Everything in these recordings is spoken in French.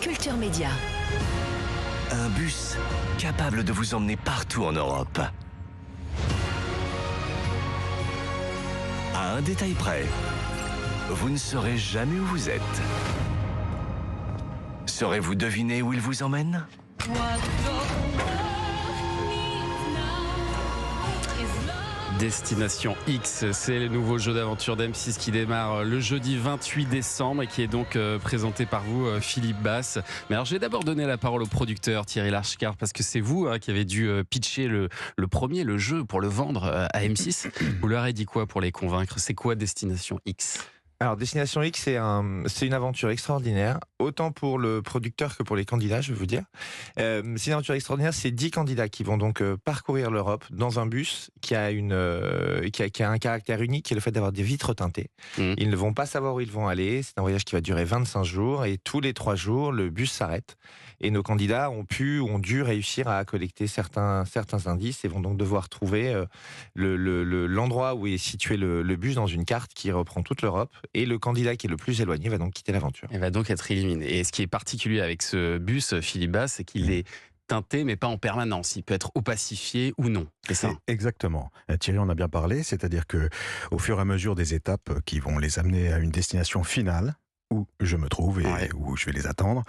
Culture Média. Un bus capable de vous emmener partout en Europe. À un détail près, vous ne saurez jamais où vous êtes. Saurez-vous deviner où il vous emmène ? Destination X, c'est le nouveau jeu d'aventure d'M6 qui démarre le jeudi 28 décembre et qui est donc présenté par vous, Philippe Basse. Mais alors, je vais d'abord donner la parole au producteur Thierry Lachkar, parce que c'est vous qui avez dû pitcher le jeu pour le vendre à M6. Vous leur avez dit quoi pour les convaincre ? C'est quoi Destination X ? Alors, Destination X, c'est une aventure extraordinaire, autant pour le producteur que pour les candidats, je veux vous dire. C'est une aventure extraordinaire, c'est 10 candidats qui vont donc parcourir l'Europe dans un bus qui a un caractère unique, qui est le fait d'avoir des vitres teintées. Ils ne vont pas savoir où ils vont aller, c'est un voyage qui va durer 25 jours, et tous les 3 jours, le bus s'arrête. Et nos candidats ont dû réussir à collecter certains indices et vont donc devoir trouver l'endroit où est situé le bus dans une carte qui reprend toute l'Europe. Et le candidat qui est le plus éloigné va donc quitter l'aventure. Il va donc être éliminé. Et ce qui est particulier avec ce bus, Philippe Basse, c'est qu'il est teinté, mais pas en permanence. Il peut être opacifié ou non. C'est ça ? Exactement. Thierry en a bien parlé, c'est-à-dire que au fur et à mesure des étapes qui vont les amener à une destination finale, où je me trouve et où je vais les attendre,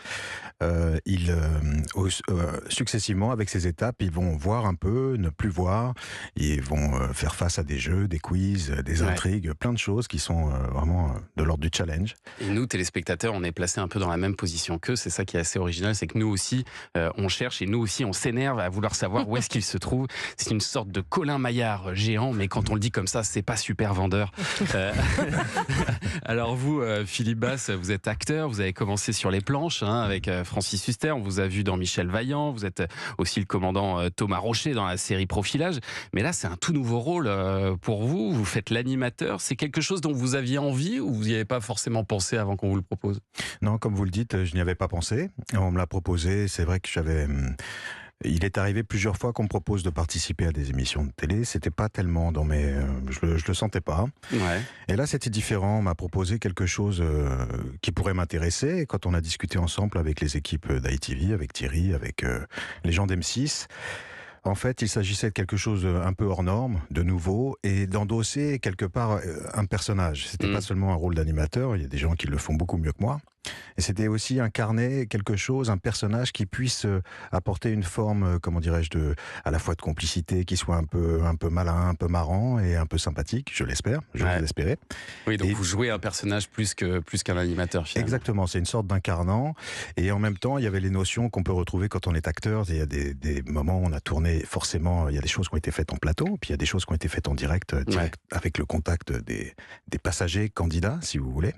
successivement avec ces étapes, ils vont voir un peu, ne plus voir, ils vont faire face à des jeux, des quiz, des intrigues, plein de choses qui sont vraiment de l'ordre du challenge. Et nous, téléspectateurs, on est placés un peu dans la même position qu'eux. C'est ça qui est assez original, c'est que nous aussi, on cherche et nous aussi, on s'énerve à vouloir savoir où est-ce qu'il se trouve. C'est une sorte de Colin Maillard géant, mais quand on le dit comme ça, c'est pas super vendeur. Alors vous, Philippe Basse, vous êtes acteur, vous avez commencé sur les planches avec Francis Huster, on vous a vu dans Michel Vaillant, vous êtes aussi le commandant Thomas Rocher dans la série Profilage, mais là c'est un tout nouveau rôle pour vous, vous faites l'animateur, c'est quelque chose dont vous aviez envie ou vous n'y avez pas forcément pensé avant qu'on vous le propose ? Non, comme vous le dites, je n'y avais pas pensé, on me l'a proposé, c'est vrai que il est arrivé plusieurs fois qu'on me propose de participer à des émissions de télé. C'était pas tellement dans mes... je le sentais pas. Ouais. Et là, c'était différent. On m'a proposé quelque chose qui pourrait m'intéresser. Et quand on a discuté ensemble avec les équipes d'ITV, avec Thierry, avec les gens d'M6... En fait, il s'agissait de quelque chose un peu hors norme, de nouveau, et d'endosser quelque part un personnage. C'était pas seulement un rôle d'animateur, il y a des gens qui le font beaucoup mieux que moi. Et c'était aussi incarner quelque chose, un personnage qui puisse apporter une forme, comment dirais-je, à la fois de complicité, qui soit un peu malin, un peu marrant et un peu sympathique, je l'espère, je vais l'espérer. Oui, donc vous jouez un personnage plus qu'un animateur, finalement. Exactement, c'est une sorte d'incarnant. Et en même temps, il y avait les notions qu'on peut retrouver quand on est acteur. Il y a des moments où on a tourné, forcément, il y a des choses qui ont été faites en plateau, puis il y a des choses qui ont été faites en direct avec le contact des passagers candidats, si vous voulez.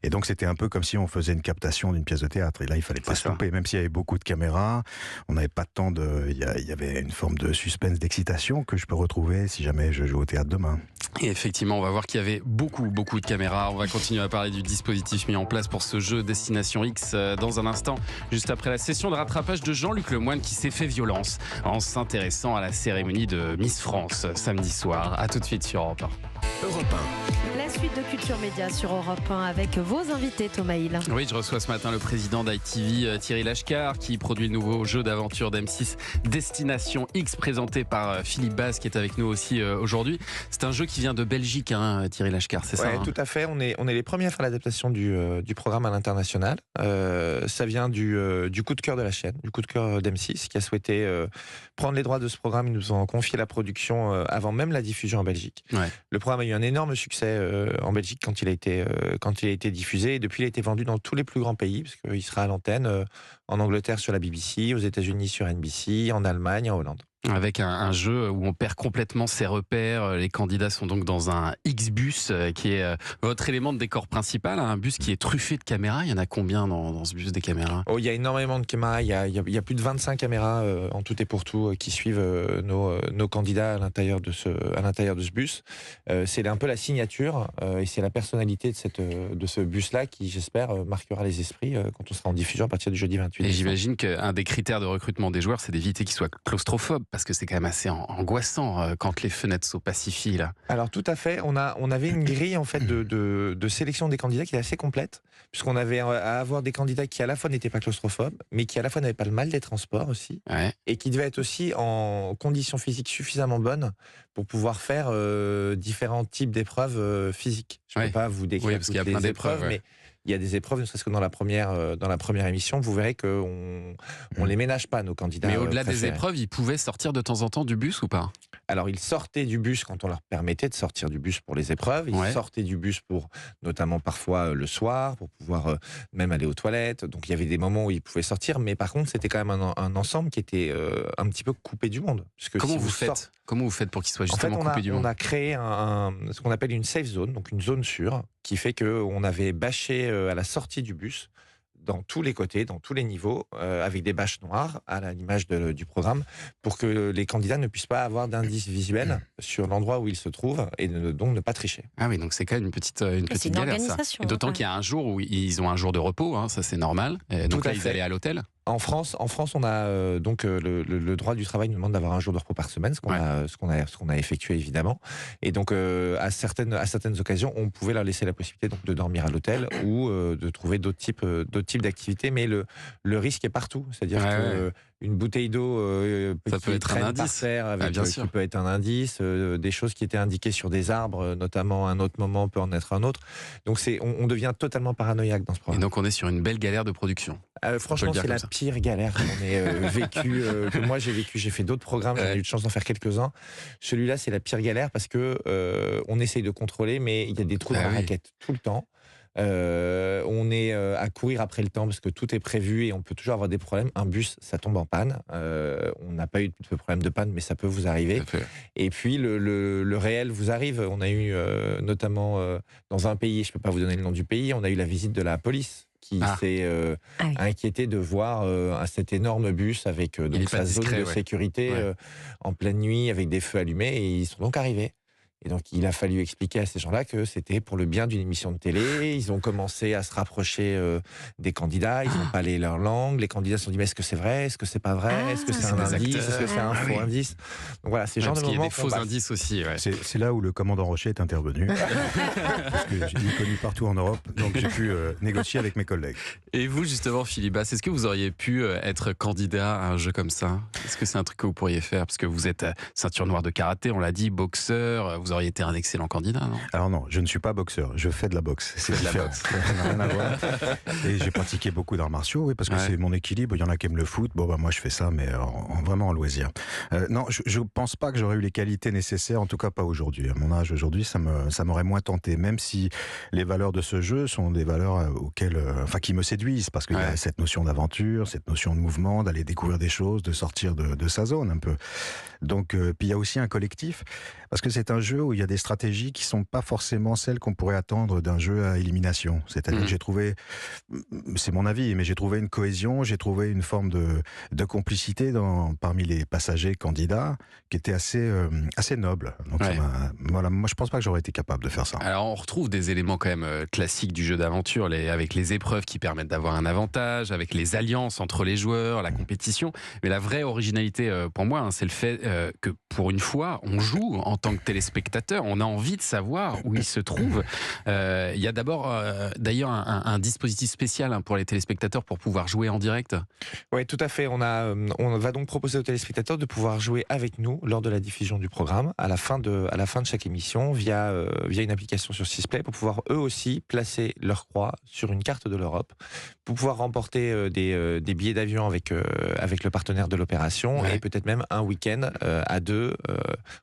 Et donc, c'était un peu comme si on faisait une captation d'une pièce de théâtre. Et là, il fallait pas se louper, même s'il y avait beaucoup de caméras. On n'avait pas de temps il y avait une forme de suspense, d'excitation que je peux retrouver si jamais je joue au théâtre demain. Et effectivement, on va voir qu'il y avait beaucoup de caméras. On va continuer à parler du dispositif mis en place pour ce jeu Destination X dans un instant, juste après la session de rattrapage de Jean-Luc Lemoyne qui s'est fait violence en s'intéressant à la cérémonie de Miss France samedi soir. A tout de suite sur Europe 1. Europe 1. La suite de Culture Média sur Europe 1 avec vos invités, Thomas Hill. Oui, je reçois ce matin le président d'ITV, Thierry Lachkar, qui produit le nouveau jeu d'aventure d'M6 Destination X, présenté par Philippe Basse, qui est avec nous aussi aujourd'hui. C'est un jeu qui vient de Belgique, Thierry Lachkar, c'est ça ? Oui, tout à fait. On est les premiers à faire l'adaptation du programme à l'international. Ça vient du coup de cœur de la chaîne, du coup de cœur d'M6, qui a souhaité prendre les droits de ce programme. Ils nous ont confié la production avant même la diffusion en Belgique. Ouais. Le programme a eu un énorme succès en Belgique quand il a été diffusé. Et depuis, il a été vendu dans tous les plus grands pays, parce qu'il sera à l'antenne en Angleterre sur la BBC, aux États-Unis sur NBC, en Allemagne, en Hollande. Avec un jeu où on perd complètement ses repères. Les candidats sont donc dans un X-Bus qui est votre élément de décor principal, un bus qui est truffé de caméras. Il y en a combien dans ce bus, des caméras ? Oh, il y a énormément de caméras, il y a plus de 25 caméras en tout et pour tout qui suivent nos candidats à l'intérieur de ce bus. C'est un peu la signature et c'est la personnalité de ce bus-là qui, j'espère, marquera les esprits quand on sera en diffusion à partir du jeudi 28 Et décembre. j'imagine qu'un des critères de recrutement des joueurs, c'est d'éviter qu'ils soient claustrophobes. parce que c'est quand même assez angoissant quand les fenêtres s'opacifient là. Alors tout à fait, on avait une grille en fait de sélection des candidats qui est assez complète, puisqu'on avait à avoir des candidats qui à la fois n'étaient pas claustrophobes, mais qui à la fois n'avaient pas le mal des transports aussi, Ouais. et qui devaient être aussi en conditions physiques suffisamment bonnes pour pouvoir faire différents types d'épreuves physiques. Je ne Ouais. peux pas vous décrire Oui, parce toutes qu'il y a plein les d'épreuves, épreuves, ouais. mais il y a des épreuves, ne serait-ce que dans la première émission, vous verrez qu'on on les ménage pas, nos candidats. Mais au-delà des préférés. épreuves, ils pouvaient sortir de temps en temps du bus ou pas? Alors, ils sortaient du bus quand on leur permettait de sortir du bus pour les épreuves. Ils Ouais. sortaient du bus pour, notamment parfois le soir, pour pouvoir même aller aux toilettes. Donc, il y avait des moments où ils pouvaient sortir. Mais par contre, c'était quand même un ensemble qui était un petit peu coupé du monde. Puisque Comment si vous sortez- faites? Comment vous faites pour qu'ils soient En fait, justement coupés du on monde? a créé ce qu'on appelle une safe zone, donc une zone sûre, qui fait qu'on avait bâché à la sortie du bus, dans tous les côtés, dans tous les niveaux, avec des bâches noires, à l'image du programme, pour que les candidats ne puissent pas avoir d'indices visuels sur l'endroit où ils se trouvent et donc ne pas tricher. Ah oui, donc c'est quand même une petite c'est galère une ça. organisation, Et d'autant hein. qu'il y a un jour où ils ont un jour de repos, hein, ça c'est normal. Et donc Tout à là, ils fait. allaient à l'hôtel. En France, on a le droit du travail nous demande d'avoir un jour de repos par semaine, ce qu'on a effectué évidemment. Et donc à certaines occasions, on pouvait leur laisser la possibilité donc de dormir à l'hôtel ou de trouver d'autres types d'activités. Mais le risque est partout, c'est-à-dire Ouais, que ouais. une bouteille d'eau Ça qui peut être un traîne par indice. terre avec, bien qui sûr. peut être un indice, des choses qui étaient indiquées sur des arbres, notamment à un autre moment peut en être un autre. Donc on devient totalement paranoïaque dans ce Et programme. donc on est sur une belle galère de production. Franchement, dire c'est comme la ça. pire galère qu'on ait que moi j'ai vécu. J'ai fait d'autres programmes, j'ai Ouais. eu de chance d'en faire quelques-uns. Celui-là, c'est la pire galère parce que on essaye de contrôler, mais il y a des trous dans Ah la oui. raquette tout le temps. On est à courir après le temps parce que tout est prévu et on peut toujours avoir des problèmes. Un bus, ça tombe en panne. On n'a pas eu de problème de panne, mais ça peut vous arriver. Tout à fait. Et puis le réel vous arrive. On a eu notamment dans un pays, je ne peux pas vous donner le nom du pays, on a eu la visite de la police qui Ah. s'est Ah oui. inquiété de voir cet énorme bus avec est donc pas sa zone discret, de ouais. sécurité Ouais. en pleine nuit avec des feux allumés et ils sont donc arrivés. Et donc, il a fallu expliquer à ces gens-là que c'était pour le bien d'une émission de télé. Ils ont commencé à se rapprocher des candidats. Ils ont parlé leur langue. Les candidats se sont dit, mais est-ce que c'est vrai? Est-ce que c'est pas vrai? Ah, Est-ce que c'est c'est un des indice? acteurs. Est-ce que c'est un Ah faux oui. indice? Donc voilà, c'est le Ouais, genre parce de qu'il y a moment des qu'on faux passe. indices aussi. Ouais. C'est là où le commandant Rocher est intervenu. Parce que j'ai connu partout en Europe, donc j'ai pu négocier avec mes collègues. Et vous, justement, Philippe Basse, est-ce que vous auriez pu être candidat à un jeu comme ça? Est-ce que c'est un truc que vous pourriez faire? Parce que vous êtes ceinture noire de karaté, on l'a dit, boxeur, vous auriez été un excellent candidat, non? Alors non, je ne suis pas boxeur, je fais de la boxe. C'est de la différent. boxe. Ça n'a rien à voir. Et j'ai pratiqué beaucoup d'arts martiaux, oui, parce que Ouais. c'est mon équilibre. Il y en a qui aiment le foot. Bon, bah, moi, je fais ça, mais vraiment en loisir. Non, je ne pense pas que j'aurais eu les qualités nécessaires, en tout cas pas aujourd'hui. À mon âge aujourd'hui, ça m'aurait moins tenté, même si les valeurs de ce jeu sont des valeurs qui me séduisent, parce qu'il y a Ouais. cette notion d'aventure, cette notion de mouvement, d'aller découvrir des choses, de sortir de sa zone un peu. Donc, puis il y a aussi un collectif, parce que c'est un jeu où il y a des stratégies qui sont pas forcément celles qu'on pourrait attendre d'un jeu à élimination. C'est-à-dire que j'ai trouvé, c'est mon avis, mais j'ai trouvé une cohésion, j'ai trouvé une forme de complicité parmi les passagers candidats qui était assez noble. Donc Ouais. voilà, moi je pense pas que j'aurais été capable de faire ça. Alors on retrouve des éléments quand même classiques du jeu d'aventure, avec les épreuves qui permettent d'avoir un avantage, avec les alliances entre les joueurs, la compétition. Mais la vraie originalité pour moi, hein, c'est le fait que pour une fois, on joue en tant que téléspectateur, on a envie de savoir où il se trouve. Il y a d'ailleurs un dispositif spécial hein, pour les téléspectateurs pour pouvoir jouer en direct. Oui, tout à fait. On va donc proposer aux téléspectateurs de pouvoir jouer avec nous lors de la diffusion du programme à la fin de chaque émission via une application sur Sisplay pour pouvoir eux aussi placer leur croix sur une carte de l'Europe pour pouvoir remporter des billets d'avion avec le partenaire de l'opération Ouais. et peut-être même un week-end à deux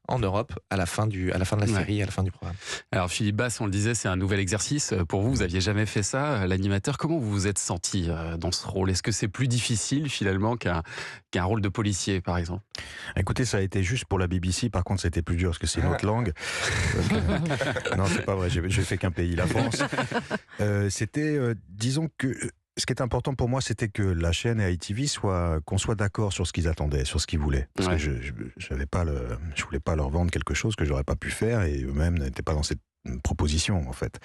en Europe à la fin de la série, à la fin du programme. Alors Philippe Basse, on le disait, c'est un nouvel exercice. Pour vous, vous n'aviez jamais fait ça, l'animateur. Comment vous vous êtes senti dans ce rôle? Est-ce que c'est plus difficile finalement qu'un rôle de policier, par exemple? Écoutez, ça a été juste pour la BBC, par contre c'était plus dur parce que c'est une autre langue. Non, c'est pas vrai, j'ai fait qu'un pays, la France. Disons que ce qui est important pour moi, c'était que la chaîne et ITV qu'on soit d'accord sur ce qu'ils attendaient, sur ce qu'ils voulaient. Parce Ouais. que je voulais pas leur vendre quelque chose que j'aurais pas pu faire et eux-mêmes n'étaient pas dans cette proposition en fait.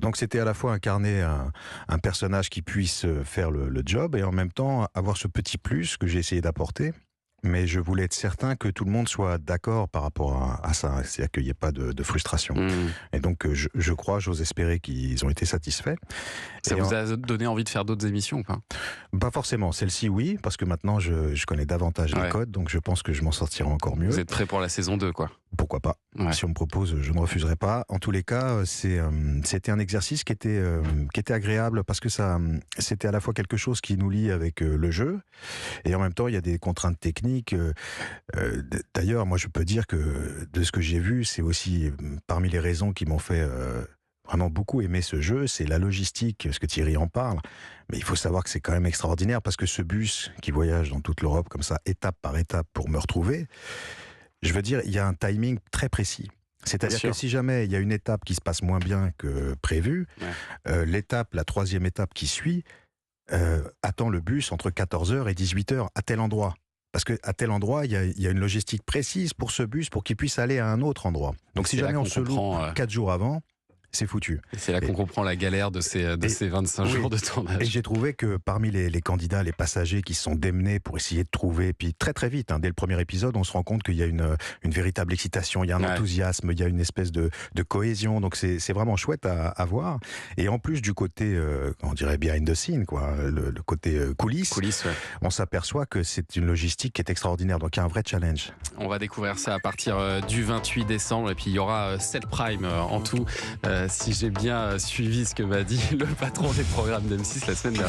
Donc c'était à la fois incarner un personnage qui puisse faire le job et en même temps avoir ce petit plus que j'ai essayé d'apporter, mais je voulais être certain que tout le monde soit d'accord par rapport à ça, c'est-à-dire qu'il n'y ait pas de frustration. Et donc, je crois, j'ose espérer qu'ils ont été satisfaits. Ça vous a donné envie de faire d'autres émissions ou pas ? Pas forcément. Celle-ci, oui, parce que maintenant, je connais davantage les codes, donc je pense que je m'en sortirai encore mieux. Vous êtes prêt pour la saison 2, quoi ? Pourquoi pas ? Si on me propose, je ne refuserai pas. En tous les cas, c'était un exercice qui était agréable parce que c'était à la fois quelque chose qui nous lie avec le jeu et en même temps, il y a des contraintes techniques. D'ailleurs, moi, je peux dire que de ce que j'ai vu, c'est aussi parmi les raisons qui m'ont fait vraiment beaucoup aimer ce jeu, c'est la logistique, parce que Thierry en parle. Mais il faut savoir que c'est quand même extraordinaire parce que ce bus qui voyage dans toute l'Europe comme ça, étape par étape pour me retrouver, je veux dire, il y a un timing très précis. C'est-à-dire que si jamais il y a une étape qui se passe moins bien que prévu, la troisième étape qui suit, attend le bus entre 14h et 18h à tel endroit. Parce qu'à tel endroit, il y a une logistique précise pour ce bus pour qu'il puisse aller à un autre endroit. Donc si jamais on se loupe 4 jours avant, c'est foutu. Et c'est là qu'on comprend la galère de ces 25 jours de tournage. Et j'ai trouvé que parmi les candidats, les passagers qui se sont démenés pour essayer de trouver, puis très très vite, dès le premier épisode, on se rend compte qu'il y a une véritable excitation, il y a un enthousiasme, il y a une espèce de cohésion, donc c'est vraiment chouette à voir. Et en plus du côté, on dirait behind the scene, quoi, le côté coulisses, on s'aperçoit que c'est une logistique qui est extraordinaire, donc il y a un vrai challenge. On va découvrir ça à partir du 28 décembre, et puis il y aura 7 primes en tout. Si j'ai bien suivi ce que m'a dit le patron des programmes d'M6 la semaine dernière.